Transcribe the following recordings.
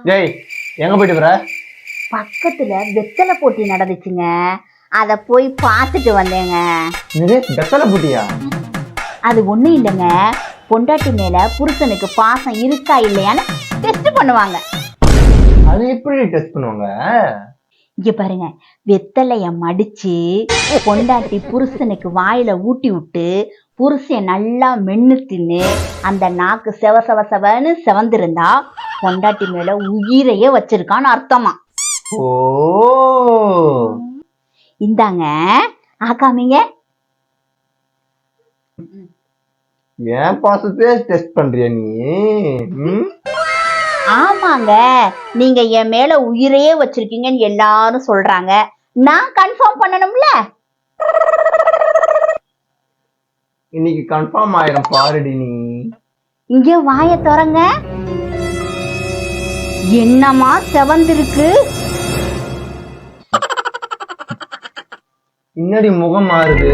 டேய் எங்க போயிட்டு வர? பக்கத்துல வெத்தலை போட்டி நடந்துச்சுங்க, அத போய் பார்த்துட்டு வந்தேங்க. இது வெத்தலை போட்டியா? அது ஒண்ணும் இல்லைங்க, பொண்டாட்டி மேல புருஷனுக்கு பாசம் இருக்கா இல்லையான்னு டெஸ்ட் பண்ணுவாங்க. அது எப்படி டெஸ்ட் பண்ணுவாங்க? இங்க பாருங்க, வெத்தலைய மடிச்சு பொண்டாட்டி புருஷனுக்கு வாயில ஊட்டி விட்டு புருஷன் நல்லா மென்னு தின்னு அந்த நாக்கு செவ செவ செவன்னு செவந்திருந்தா பொண்டாட்டி மேல உயிரையே வச்சிருக்கான்னு அர்த்தமா. ஓ, இந்தாங்க ஆக்காமீங்க. ஏன் பாசத்தையே டெஸ்ட் பண்றியா நீ? ஆமாங்க, நீங்க என் மேல உயிரையே வச்சிருக்கீங்கன்னு எல்லாரும் சொல்றாங்க, நான் கன்ஃபார்ம் பண்ணணும்ல. இன்னைக்கு கன்ஃபார்ம் ஆயிரும் பாருடி நீ. இங்க வாய திறங்க, என்னமா செவந்திருக்கு. இன்னடி முகம் மாறுது,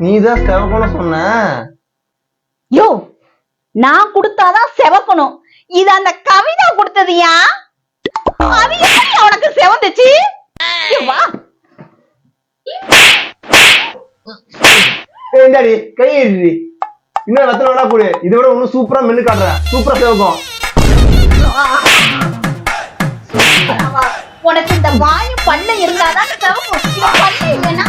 நீதான் செவக்கணும் சொன்ன. யோ, நான் கொடுத்தாதான் செவக்கணும், இது அந்த கவிதா கொடுத்ததுயா. அது எப்படி உனக்கு செவந்துச்சு? வா. ஏண்டாடி கையேறி இன்னும் வெத்தலை வேணா கூடு, இதை விட ஒன்னும் சூப்பரா மென்னு காட்டுறேன், சூப்பரா செவக்கும். உனக்கு இந்த வாயும் பண்ண இருந்தாதான் செவக்கும், பண்ண இல்லைன்னா